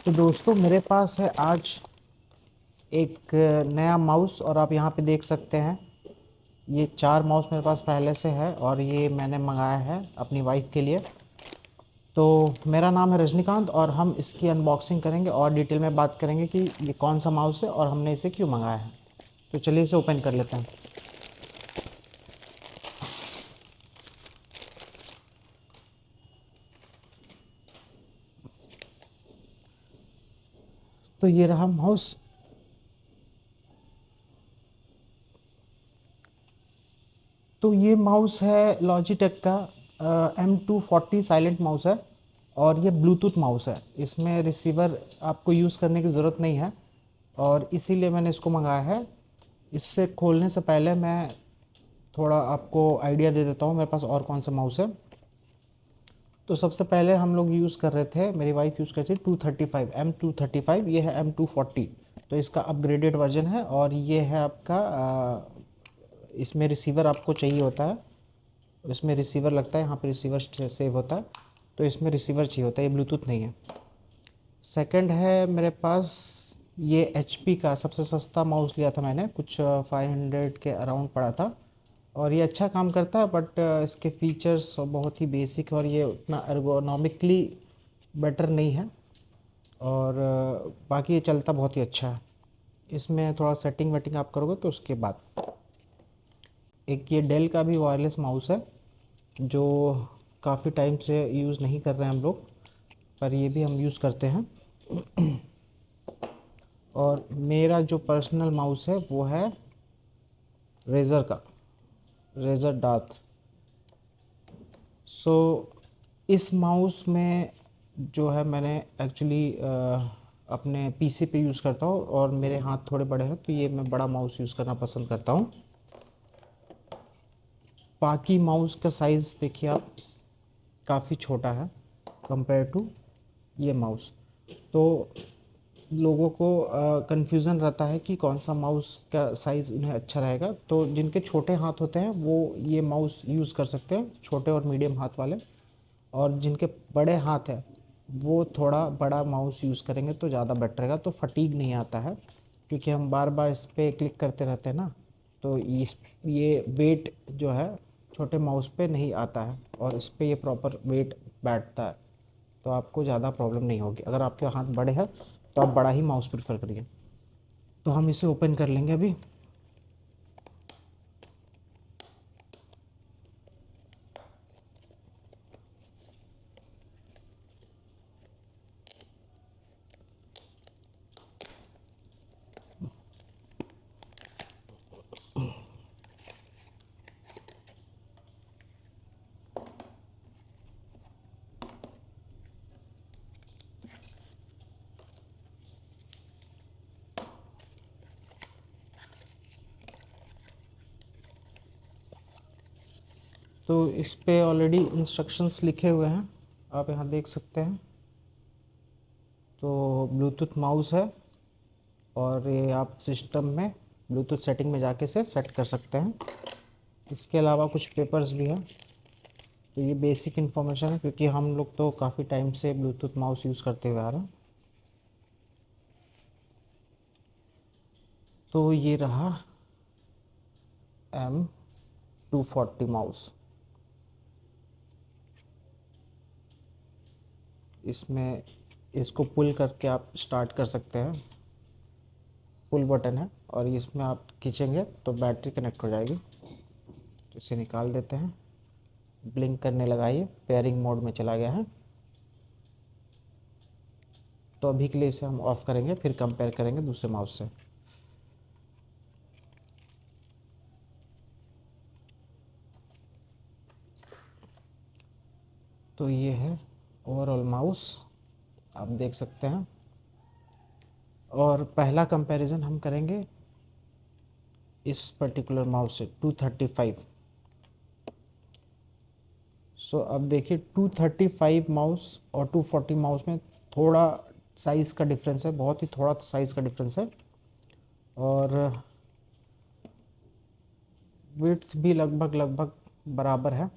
तो दोस्तों मेरे पास है आज एक नया माउस और आप यहाँ पे देख सकते हैं ये 4 माउस मेरे पास पहले से है और ये मैंने मंगाया है अपनी वाइफ के लिए। तो मेरा नाम है रजनीकांत और हम इसकी अनबॉक्सिंग करेंगे और डिटेल में बात करेंगे कि ये कौन सा माउस है और हमने इसे क्यों मंगाया है। तो चलिए इसे ओपन कर लेते हैं। तो ये रहा माउस। तो ये माउस है लॉजिटेक का M240 साइलेंट माउस है और ये ब्लूटूथ माउस है। इसमें रिसीवर आपको यूज़ करने की ज़रूरत नहीं है और इसीलिए मैंने इसको मंगाया है। इससे खोलने से पहले मैं थोड़ा आपको आइडिया दे देता हूँ मेरे पास और कौन सा माउस है। तो सबसे पहले हम लोग यूज़ कर रहे थे, मेरी वाइफ यूज़ करती है 235 M235। ये है M240, तो इसका अपग्रेडेड वर्जन है और ये है आपका इसमें रिसीवर आपको चाहिए होता है। इसमें रिसीवर लगता है, यहाँ पे रिसीवर सेव होता है, तो इसमें रिसीवर चाहिए होता है, ये ब्लूटूथ नहीं है। सेकंड है मेरे पास ये HP का सबसे सस्ता माउस लिया था मैंने, कुछ 500 के अराउंड पड़ा था और ये अच्छा काम करता है, बट इसके फीचर्स बहुत ही बेसिक है और ये उतना एर्गोनॉमिकली बेटर नहीं है और बाकी ये चलता बहुत ही अच्छा है। इसमें थोड़ा सेटिंग वेटिंग आप करोगे तो उसके बाद एक ये डेल का भी वायरलेस माउस है जो काफ़ी टाइम से यूज़ नहीं कर रहे हैं हम लोग, पर ये भी हम यूज़ करते हैं। और मेरा जो पर्सनल माउस है वो है रेज़र का, रेज़र डार्थ। सो इस माउस में जो है मैंने एक्चुअली अपने PC पे यूज़ करता हूँ और मेरे हाथ थोड़े बड़े हैं तो ये मैं बड़ा माउस यूज़ करना पसंद करता हूँ। बाकी माउस का साइज़ देखिए आप, काफ़ी छोटा है कंपेयर टू ये माउस। तो लोगों को कन्फ्यूज़न रहता है कि कौन सा माउस का साइज़ उन्हें अच्छा रहेगा। तो जिनके छोटे हाथ होते हैं वो ये माउस यूज़ कर सकते हैं, छोटे और मीडियम हाथ वाले। और जिनके बड़े हाथ हैं वो थोड़ा बड़ा माउस यूज़ करेंगे तो ज़्यादा बेटर रहेगा, तो फटीग नहीं आता है क्योंकि हम बार बार इस पर क्लिक करते रहते हैं ना। तो ये वेट जो है छोटे माउस पे नहीं आता है और इस पे ये प्रॉपर वेट बैठता है, तो आपको ज़्यादा प्रॉब्लम नहीं होगी। अगर आपके हाथ बड़े हैं तो आप बड़ा ही माउस प्रेफर करिए। तो हम इसे ओपन कर लेंगे अभी। तो इस पे ऑलरेडी इंस्ट्रक्शंस लिखे हुए हैं, आप यहाँ देख सकते हैं। तो ब्लूटूथ माउस है और ये आप सिस्टम में ब्लूटूथ सेटिंग में जाके से सेट कर सकते हैं। इसके अलावा कुछ पेपर्स भी हैं। तो ये बेसिक इन्फॉर्मेशन है क्योंकि हम लोग तो काफ़ी टाइम से ब्लूटूथ माउस यूज़ करते हुए आ रहे हैं। तो ये रहा M240 माउस। इसमें इसको पुल करके आप स्टार्ट कर सकते हैं, पुल बटन है और इसमें आप खींचेंगे तो बैटरी कनेक्ट हो जाएगी। तो इसे निकाल देते हैं। ब्लिंक करने लगा, ये पेयरिंग मोड में चला गया है। तो अभी के लिए इसे हम ऑफ़ करेंगे, फिर कंपेयर करेंगे दूसरे माउस से। तो ये है ओवरऑल माउस, आप देख सकते हैं। और पहला कंपैरिजन हम करेंगे इस पर्टिकुलर माउस से 235। सो अब देखिए 235 माउस और 240 माउस में थोड़ा साइज़ का डिफरेंस है, बहुत ही थोड़ा साइज़ का डिफरेंस है और विड्थ भी लगभग लगभग बराबर है।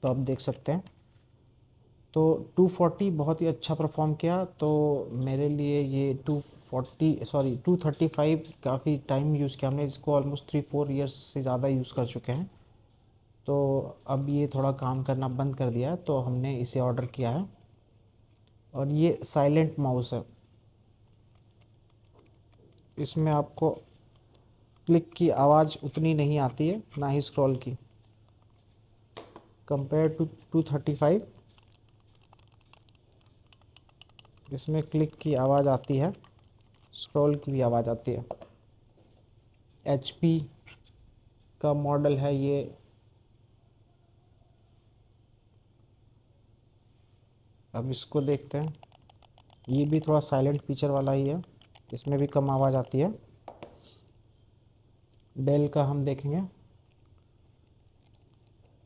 तो आप देख सकते हैं। तो 240 बहुत ही अच्छा परफॉर्म किया। तो मेरे लिए ये 235 काफ़ी टाइम यूज़ किया हमने इसको, ऑलमोस्ट 3-4 ईयर्स से ज़्यादा यूज़ कर चुके हैं। तो अब ये थोड़ा काम करना बंद कर दिया है, तो हमने इसे ऑर्डर किया है। और ये साइलेंट माउस है, इसमें आपको क्लिक की आवाज़ उतनी नहीं आती है, ना ही स्क्रॉल की, कंपेयर टू 235। इसमें क्लिक की आवाज़ आती है, स्क्रॉल की भी आवाज़ आती है। HP का मॉडल है ये। अब इसको देखते हैं, ये भी थोड़ा साइलेंट फीचर वाला ही है, इसमें भी कम आवाज़ आती है। डेल का हम देखेंगे,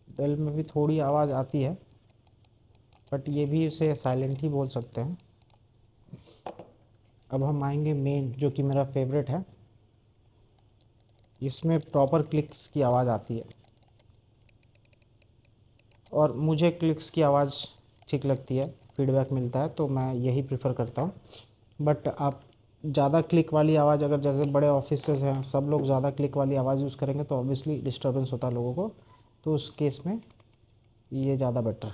डेल में भी थोड़ी आवाज़ आती है, बट ये भी इसे साइलेंट ही बोल सकते हैं। अब हम आएंगे मेन, जो कि मेरा फेवरेट है। इसमें प्रॉपर क्लिक्स की आवाज़ आती है, और मुझे क्लिक्स की आवाज़ ठीक लगती है, फीडबैक मिलता है तो मैं यही प्रेफर करता हूँ। बट आप ज़्यादा क्लिक वाली आवाज़, अगर जैसे बड़े ऑफिसेज हैं सब लोग ज़्यादा क्लिक वाली आवाज़ यूज़ करेंगे तो ऑब्वियसली डिस्टर्बेंस होता है लोगों को, तो उस केस में ये ज़्यादा बेटर।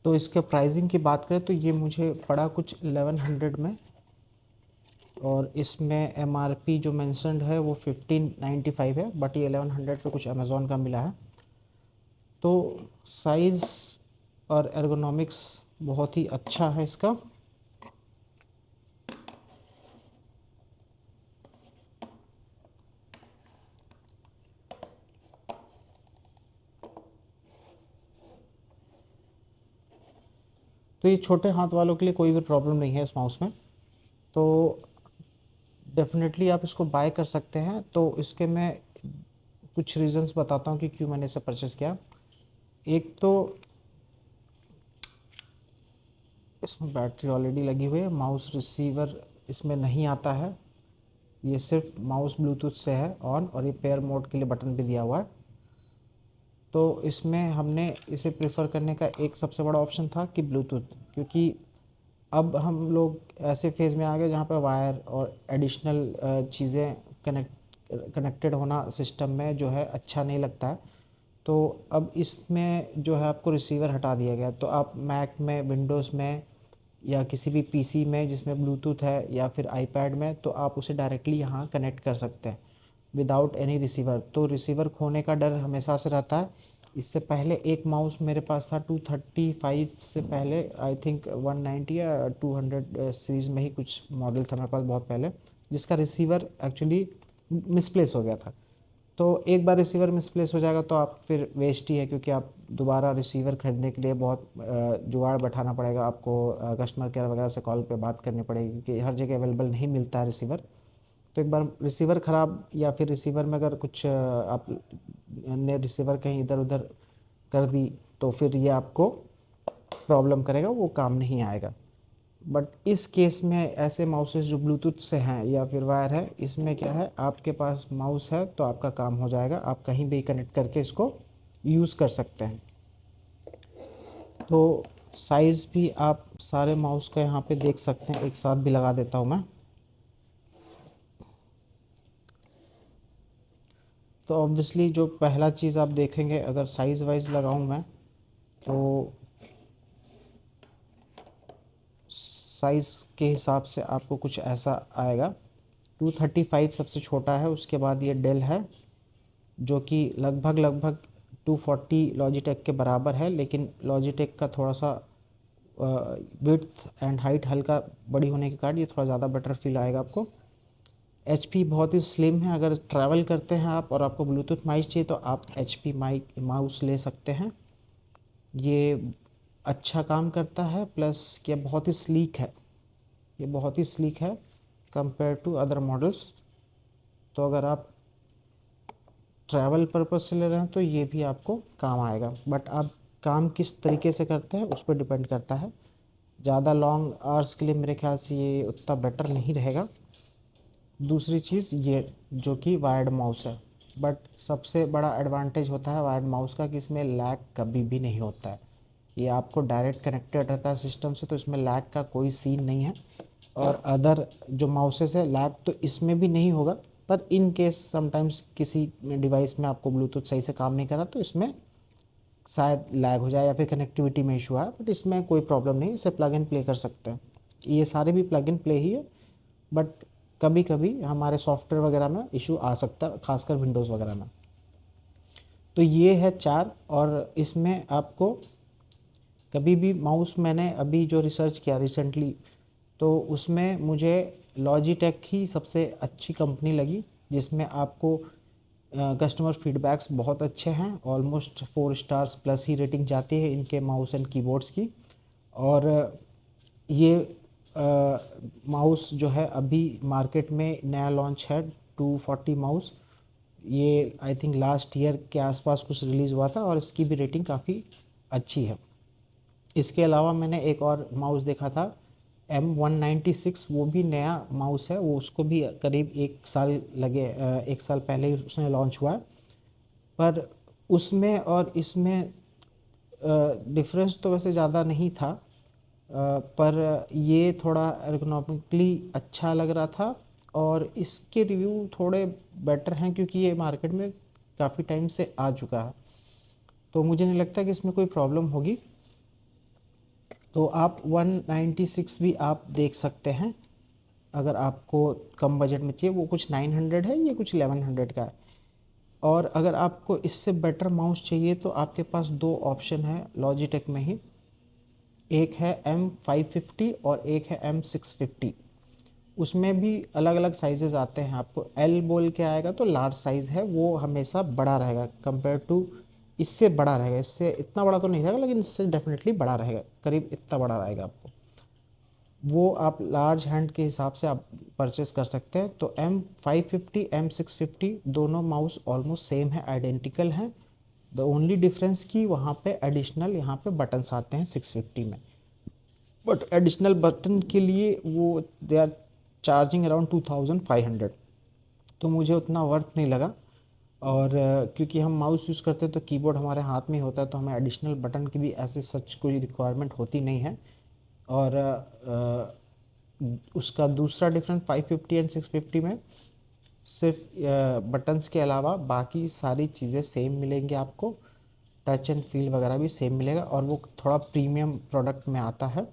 तो इसके प्राइसिंग की बात करें तो ये मुझे पड़ा कुछ 1100 में, और इसमें MRP जो मेंशन्ड है वो 1595 है, बट ये 1100 पे कुछ अमेज़ॉन का मिला है। तो साइज़ और एर्गोनॉमिक्स बहुत ही अच्छा है इसका। तो ये छोटे हाथ वालों के लिए कोई भी प्रॉब्लम नहीं है इस माउस में, तो डेफिनेटली आप इसको बाय कर सकते हैं। तो इसके मैं कुछ रीज़न्स बताता हूँ कि क्यों मैंने इसे परचेज़ किया। एक तो इसमें बैटरी ऑलरेडी लगी हुई है, माउस रिसीवर इसमें नहीं आता है, ये सिर्फ माउस ब्लूटूथ से है ऑन, और ये पेयर मोड के लिए बटन भी दिया हुआ है। तो इसमें हमने इसे प्रेफर करने का एक सबसे बड़ा ऑप्शन था कि ब्लूटूथ, क्योंकि अब हम लोग ऐसे फेज़ में आ गए जहाँ पे वायर और एडिशनल चीज़ें कनेक्टेड होना सिस्टम में जो है अच्छा नहीं लगता है। तो अब इसमें जो है आपको रिसीवर हटा दिया गया, तो आप मैक में, विंडोज़ में, या किसी भी PC में जिसमें ब्लूटूथ है, या फिर आईपैड में, तो आप उसे डायरेक्टली यहाँ कनेक्ट कर सकते हैं विदाउट एनी रिसीवर। तो रिसीवर खोने का डर हमेशा से रहता है। इससे पहले एक माउस मेरे पास था 235 से पहले, आई थिंक 190 या 200 सीरीज़ में ही कुछ मॉडल था मेरे पास बहुत पहले, जिसका रिसीवर एक्चुअली मिसप्लेस हो गया था। तो एक बार रिसीवर मिसप्लेस हो जाएगा तो आप फिर वेस्ट ही है, क्योंकि आप दोबारा रिसीवर खरीदने के लिए बहुत जुगाड़ बैठाना पड़ेगा आपको, कस्टमर केयर वगैरह से कॉल पे बात करनी पड़ेगी, क्योंकि हर जगह अवेलेबल नहीं मिलता है रिसीवर। तो एक बार रिसीवर ख़राब, या फिर रिसीवर में अगर कुछ आप ने रिसीवर कहीं इधर उधर कर दी, तो फिर ये आपको प्रॉब्लम करेगा, वो काम नहीं आएगा। बट इस केस में ऐसे माउसेस जो ब्लूटूथ से हैं या फिर वायर है, इसमें क्या है, आपके पास माउस है तो आपका काम हो जाएगा, आप कहीं भी कनेक्ट करके इसको यूज़ कर सकते हैं। तो साइज़ भी आप सारे माउस का यहाँ पे देख सकते हैं, एक साथ भी लगा देता हूँ मैं। तो ऑब्वियसली जो पहला चीज़ आप देखेंगे, अगर साइज़ वाइज लगाऊँ मैं, तो साइज़ के हिसाब से आपको कुछ ऐसा आएगा। 235 सबसे छोटा है, उसके बाद ये डेल है जो कि लगभग 240 लॉजिटेक के बराबर है, लेकिन लॉजिटेक का थोड़ा सा विड्थ एंड हाइट हल्का बड़ी होने के कारण ये थोड़ा ज़्यादा बेटर फील आएगा आपको। HP बहुत ही स्लिम है, अगर ट्रैवल करते हैं आप और आपको ब्लूटूथ माउस चाहिए तो आप HP माउस ले सकते हैं। ये अच्छा काम करता है, प्लस ये बहुत ही स्लीक है, ये बहुत ही स्लीक है कंपेयर टू अदर मॉडल्स। तो अगर आप ट्रैवल पर्पस से ले रहे हैं तो ये भी आपको काम आएगा, बट आप काम किस तरीके से करते हैं उस पर डिपेंड करता है। ज़्यादा लॉन्ग आवर्स के लिए मेरे ख्याल से ये उतना बेटर नहीं रहेगा। दूसरी चीज़ ये जो कि वायर्ड माउस है, बट सबसे बड़ा एडवांटेज होता है वायर्ड माउस का कि इसमें लैग कभी भी नहीं होता है। ये आपको डायरेक्ट कनेक्टेड रहता है सिस्टम से, तो इसमें लैग का कोई सीन नहीं है। और अदर जो माउसेस है लैग तो इसमें भी नहीं होगा, पर इन केस समटाइम्स किसी डिवाइस में आपको ब्लूटूथ सही से काम नहीं कर रहा तो इसमें शायद लैग हो जाए या फिर कनेक्टिविटी में इशू आए, बट इसमें कोई प्रॉब्लम नहीं, इसे प्लग एंड प्ले कर सकते हैं। ये सारे भी प्लग एंड प्ले ही है, बट कभी कभी हमारे सॉफ्टवेयर वगैरह में इशू आ सकता है, खासकर विंडोज़ वगैरह में। तो ये है 4। और इसमें आपको कभी भी माउस, मैंने अभी जो रिसर्च किया रिसेंटली, तो उसमें मुझे लॉजिटेक ही सबसे अच्छी कंपनी लगी, जिसमें आपको कस्टमर फीडबैक्स बहुत अच्छे हैं। ऑलमोस्ट 4 स्टार्स प्लस ही रेटिंग जाती है इनके माउस एंड कीबोर्ड्स की। और ये माउस जो है अभी मार्केट में नया लॉन्च है 240 माउस। ये आई थिंक लास्ट ईयर के आसपास कुछ रिलीज़ हुआ था और इसकी भी रेटिंग काफ़ी अच्छी है। इसके अलावा मैंने एक और माउस देखा था M196, वो भी नया माउस है, वो उसको भी करीब 1 साल लगे, 1 साल पहले ही उसने लॉन्च हुआ है। पर उसमें और इसमें डिफरेंस तो वैसे ज़्यादा नहीं था, पर ये थोड़ा एर्गोनॉमिकली अच्छा लग रहा था और इसके रिव्यू थोड़े बेटर हैं क्योंकि ये मार्केट में काफ़ी टाइम से आ चुका है, तो मुझे नहीं लगता कि इसमें कोई प्रॉब्लम होगी। तो आप 196 भी आप देख सकते हैं अगर आपको कम बजट में चाहिए। वो कुछ 900 है, ये कुछ 1100 का है। और अगर आपको इससे बेटर माउस चाहिए तो आपके पास 2 ऑप्शन है लॉजिटेक में ही, एक है M550 और एक है M650। उसमें भी अलग अलग साइजेस आते हैं, आपको L बोल के आएगा तो लार्ज साइज़ है, वो हमेशा बड़ा रहेगा कंपेयर टू, इससे बड़ा रहेगा, इससे इतना बड़ा तो नहीं रहेगा लेकिन इससे डेफिनेटली बड़ा रहेगा, करीब इतना बड़ा रहेगा आपको। वो आप लार्ज हैंड के हिसाब से आप परचेस कर सकते हैं। तो M550 M650 दोनों माउस ऑलमोस्ट सेम है, आइडेंटिकल हैं। द ओनली डिफरेंस कि वहाँ पे एडिशनल यहाँ पे बटन्स आते हैं 650 में, बट एडिशनल बटन के लिए वो दे आर चार्जिंग अराउंड 2500, तो मुझे उतना वर्थ नहीं लगा। और क्योंकि हम माउस यूज़ करते हैं तो कीबोर्ड हमारे हाथ में ही होता है, तो हमें एडिशनल बटन की भी ऐसे सच कोई रिक्वायरमेंट होती नहीं है। और उसका दूसरा डिफरेंस 550 एंड 650 में सिर्फ बटन्स के अलावा बाकी सारी चीज़ें सेम मिलेंगी आपको, टच एंड फील वगैरह भी सेम मिलेगा, और वो थोड़ा प्रीमियम प्रोडक्ट में आता है।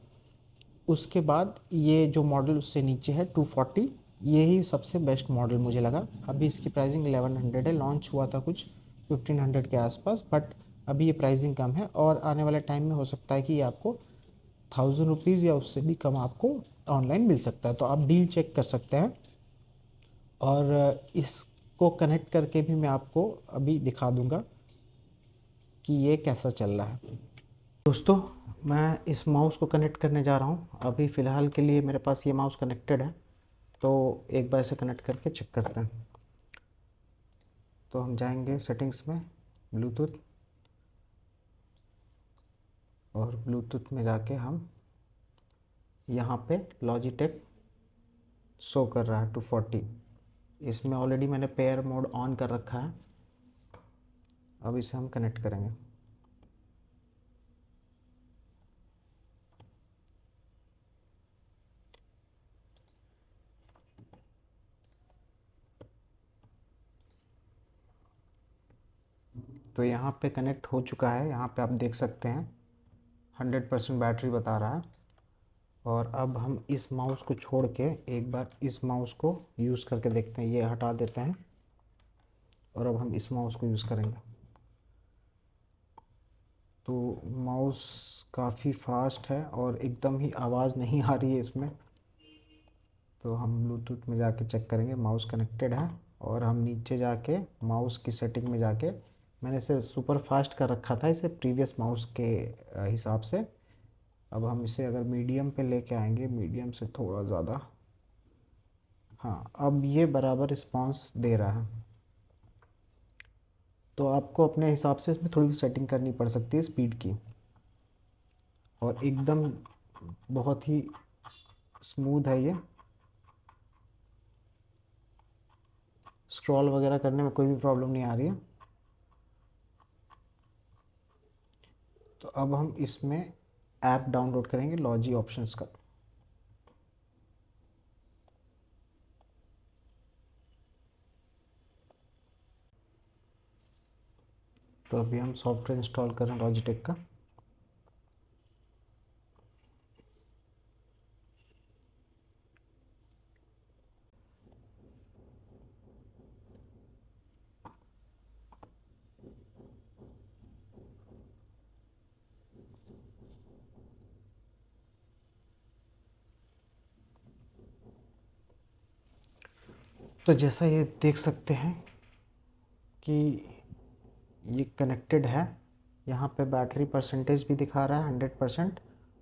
उसके बाद ये जो मॉडल उससे नीचे है 240, यही सबसे बेस्ट मॉडल मुझे लगा। अभी इसकी प्राइसिंग 1100 है, लॉन्च हुआ था कुछ 1500 के आसपास, बट अभी ये प्राइसिंग कम है और आने वाले टाइम में हो सकता है कि ये आपको 1000 रुपीज़ या उससे भी कम आपको ऑनलाइन मिल सकता है, तो आप डील चेक कर सकते हैं। और इसको कनेक्ट करके भी मैं आपको अभी दिखा दूंगा कि ये कैसा चल रहा है। दोस्तों, मैं इस माउस को कनेक्ट करने जा रहा हूँ। अभी फ़िलहाल के लिए मेरे पास ये माउस कनेक्टेड है, तो एक बार इसे कनेक्ट करके चेक करते हैं। तो हम जाएंगे सेटिंग्स में, ब्लूटूथ, और ब्लूटूथ में जाके हम यहाँ पे लॉजिटेक शो कर रहा है 240। इसमें ऑलरेडी मैंने पेयर मोड ऑन कर रखा है। अब इसे हम कनेक्ट करेंगे। तो यहाँ पे कनेक्ट हो चुका है, यहाँ पे आप देख सकते हैं 100% बैटरी बता रहा है। और अब हम इस माउस को छोड़ के एक बार इस माउस को यूज़ करके देखते हैं। ये हटा देते हैं और अब हम इस माउस को यूज़ करेंगे। तो माउस काफ़ी फास्ट है और एकदम ही आवाज़ नहीं आ रही है इसमें। तो हम ब्लूटूथ में जाके चेक करेंगे, माउस कनेक्टेड है। और हम नीचे जाके माउस की सेटिंग में जाके, मैंने इसे सुपर फास्ट कर रखा था इसे प्रीवियस माउस के हिसाब से। अब हम इसे अगर मीडियम पे लेके आएंगे, मीडियम से थोड़ा ज़्यादा, हाँ अब ये बराबर रिस्पांस दे रहा है। तो आपको अपने हिसाब से इसमें थोड़ी सेटिंग करनी पड़ सकती है स्पीड की। और एकदम बहुत ही स्मूथ है ये, स्क्रॉल वगैरह करने में कोई भी प्रॉब्लम नहीं आ रही है। तो अब हम इसमें ऐप डाउनलोड करेंगे लॉजी ऑप्शंस का। तो अभी हम सॉफ्टवेयर इंस्टॉल कर रहे हैं लॉजिटेक का। तो जैसा ये देख सकते हैं कि ये कनेक्टेड है, यहाँ पे बैटरी परसेंटेज भी दिखा रहा है 100%,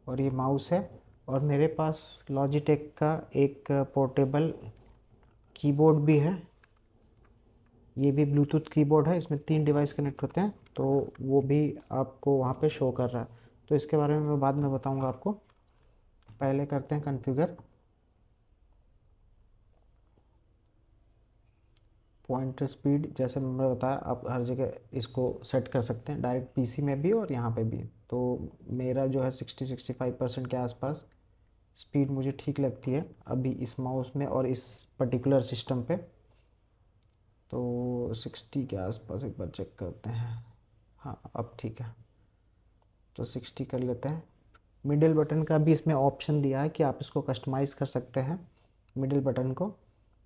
और ये माउस है। और मेरे पास लॉजिटेक का एक पोर्टेबल कीबोर्ड भी है, ये भी ब्लूटूथ कीबोर्ड है, इसमें 3 डिवाइस कनेक्ट होते हैं, तो वो भी आपको वहाँ पे शो कर रहा है। तो इसके बारे में मैं बाद में बताऊँगा आपको, पहले करते हैं कॉन्फ़िगर। पॉइंटर स्पीड जैसे मैंने बताया, आप हर जगह इसको सेट कर सकते हैं, डायरेक्ट पीसी में भी और यहाँ पे भी। तो मेरा जो है 60-65% के आसपास स्पीड मुझे ठीक लगती है अभी इस माउस में और इस पर्टिकुलर सिस्टम पे। तो 60 के आसपास एक बार चेक करते हैं। हाँ, अब ठीक है, तो 60 कर लेते हैं। मिडिल बटन का भी इसमें ऑप्शन दिया है कि आप इसको कस्टमाइज़ कर सकते हैं मिडिल बटन को,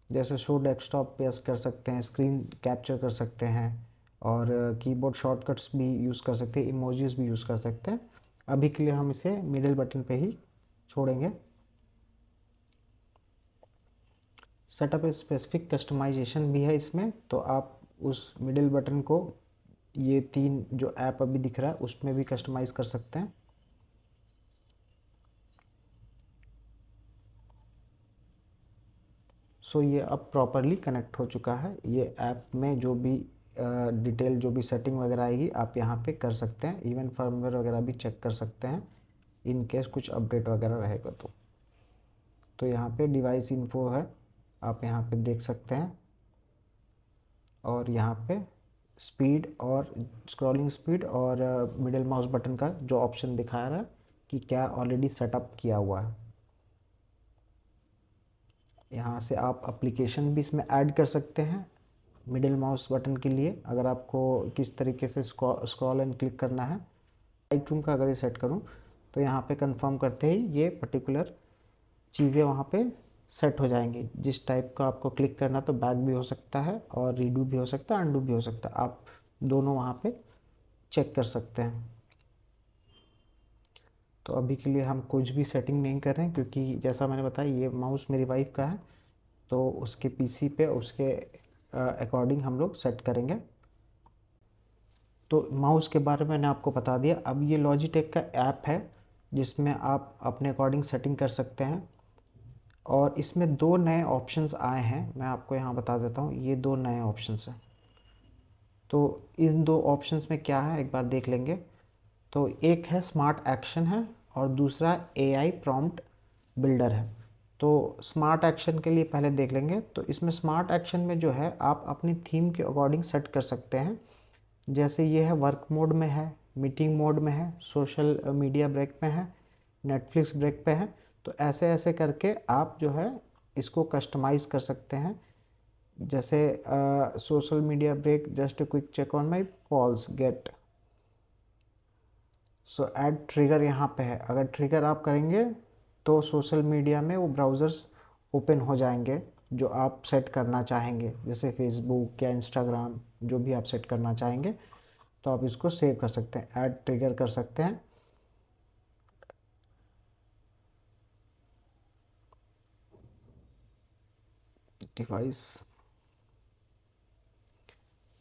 जैसे शो डेस्कटॉप पे कर सकते हैं, स्क्रीन कैप्चर कर सकते हैं, और कीबोर्ड शॉर्टकट्स भी यूज़ कर सकते हैं, इमोजीज भी यूज़ कर सकते हैं। अभी के लिए हम इसे मिडिल बटन पे ही छोड़ेंगे। सेटअप स्पेसिफिक कस्टमाइजेशन भी है इसमें, तो आप उस मिडिल बटन को ये 3 जो ऐप अभी दिख रहा है उसमें भी कस्टमाइज़ कर सकते हैं। सो ये अब प्रॉपरली कनेक्ट हो चुका है। ये ऐप में जो भी डिटेल जो भी सेटिंग वगैरह आएगी आप यहाँ पे कर सकते हैं, इवन फर्मवेयर वगैरह भी चेक कर सकते हैं इन केस कुछ अपडेट वगैरह रहेगा तो यहाँ पे डिवाइस इन्फो है, आप यहाँ पे देख सकते हैं। और यहाँ पे स्पीड और स्क्रॉलिंग स्पीड और मिडिल माउस बटन का जो ऑप्शन दिखा रहा है कि क्या ऑलरेडी सेटअप किया हुआ है। यहाँ से आप एप्लीकेशन भी इसमें ऐड कर सकते हैं मिडिल माउस बटन के लिए, अगर आपको किस तरीके से स्क्रॉल एंड क्लिक करना है। लाइट रूम का अगर ये सेट करूँ तो यहाँ पे कंफर्म करते ही ये पर्टिकुलर चीज़ें वहाँ पे सेट हो जाएंगी। जिस टाइप का आपको क्लिक करना, तो बैक भी हो सकता है और रीडू भी हो सकता है, अंडू भी हो सकता है, आप दोनों वहाँ पे चेक कर सकते हैं। तो अभी के लिए हम कुछ भी सेटिंग नहीं कर रहे हैं, क्योंकि जैसा मैंने बताया ये माउस मेरी वाइफ का है, तो उसके पीसी पे उसके अकॉर्डिंग हम लोग सेट करेंगे। तो माउस के बारे में मैंने आपको बता दिया। अब ये लॉजिटेक का ऐप है जिसमें आप अपने अकॉर्डिंग सेटिंग कर सकते हैं, और इसमें 2 नए ऑप्शंस आए हैं, मैं आपको यहाँ बता देता हूँ। ये 2 नए ऑप्शंस हैं, तो इन 2 ऑप्शंस में क्या है एक बार देख लेंगे। तो एक है स्मार्ट एक्शन है और दूसरा एआई प्रॉम्प्ट बिल्डर है। तो स्मार्ट एक्शन के लिए पहले देख लेंगे। तो इसमें स्मार्ट एक्शन में जो है आप अपनी थीम के अकॉर्डिंग सेट कर सकते हैं। जैसे ये है वर्क मोड में है, मीटिंग मोड में है, सोशल मीडिया ब्रेक में है, नेटफ्लिक्स ब्रेक पे है। तो ऐसे ऐसे करके आप जो है इसको कस्टमाइज़ कर सकते हैं। जैसे social media break, just quick check on my calls gate. So ad trigger यहाँ पे है, अगर ट्रिगर आप करेंगे तो सोशल मीडिया में वो ब्राउज़र्स ओपन हो जाएंगे जो आप सेट करना चाहेंगे, जैसे फेसबुक या इंस्टाग्राम, जो भी आप सेट करना चाहेंगे। तो आप इसको सेव कर सकते हैं, ऐड ट्रिगर कर सकते हैं। डिवाइस,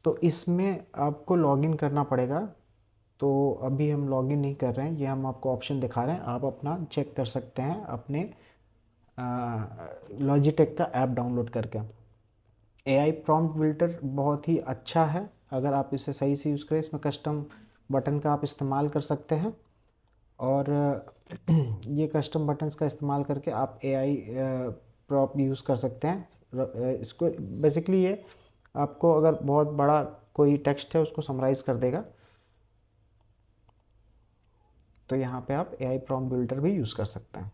तो इसमें आपको लॉगिन करना पड़ेगा। तो अभी हम लॉगिन नहीं कर रहे हैं, ये हम आपको ऑप्शन दिखा रहे हैं, आप अपना चेक कर सकते हैं अपने लॉजिटेक का ऐप डाउनलोड करके। एआई प्रॉम्प्ट बिल्डर बहुत ही अच्छा है, अगर आप इसे सही से यूज़ करें। इसमें कस्टम बटन का आप इस्तेमाल कर सकते हैं, और ये कस्टम बटन्स का इस्तेमाल करके आप एआई प्रॉप यूज़ कर सकते हैं। इसको बेसिकली ये आपको अगर बहुत बड़ा कोई टेक्स्ट है उसको समराइज़ कर देगा। तो यहाँ पे आप AI प्रॉम्प्ट बिल्डर भी यूज़ कर सकते हैं।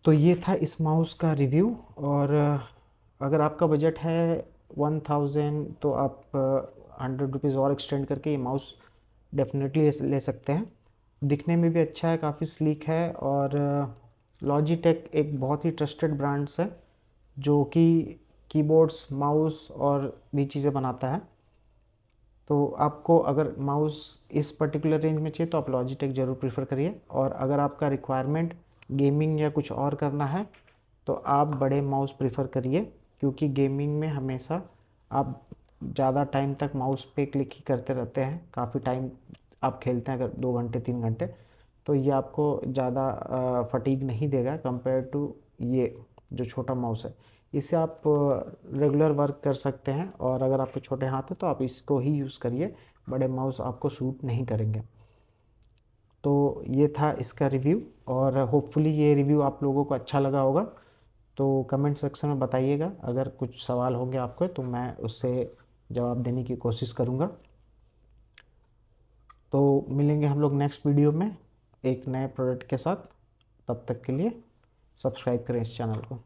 तो ये था इस माउस का रिव्यू। और अगर आपका बजट है 1000 तो आप 100 रुपीज़ और एक्सटेंड करके ये माउस डेफिनेटली ले सकते हैं। दिखने में भी अच्छा है, काफ़ी स्लीक है। और लॉजिटेक एक बहुत ही ट्रस्टेड ब्रांड्स है जो कि कीबोर्ड्स, माउस और भी चीज़ें बनाता है। तो आपको अगर माउस इस पर्टिकुलर रेंज में चाहिए तो आप लॉजिटेक ज़रूर प्रीफर करिए। और अगर आपका रिक्वायरमेंट गेमिंग या कुछ और करना है तो आप बड़े माउस प्रीफर करिए, क्योंकि गेमिंग में हमेशा आप ज़्यादा टाइम तक माउस पे क्लिक ही करते रहते हैं। काफ़ी टाइम आप खेलते हैं, अगर 2 घंटे 3 घंटे, तो ये आपको ज़्यादा फटीग नहीं देगा कंपेयर टू ये जो छोटा माउस है। इससे आप रेगुलर वर्क कर सकते हैं। और अगर आपके छोटे हाथ हैं तो आप इसको ही यूज़ करिए, बड़े माउस आपको सूट नहीं करेंगे। तो ये था इसका रिव्यू, और होपफुली ये रिव्यू आप लोगों को अच्छा लगा होगा। तो कमेंट सेक्शन में बताइएगा, अगर कुछ सवाल होंगे आपको तो मैं उससे जवाब देने की कोशिश करूँगा। तो मिलेंगे हम लोग नेक्स्ट वीडियो में एक नए प्रोडक्ट के साथ। तब तक के लिए सब्सक्राइब करें इस चैनल को।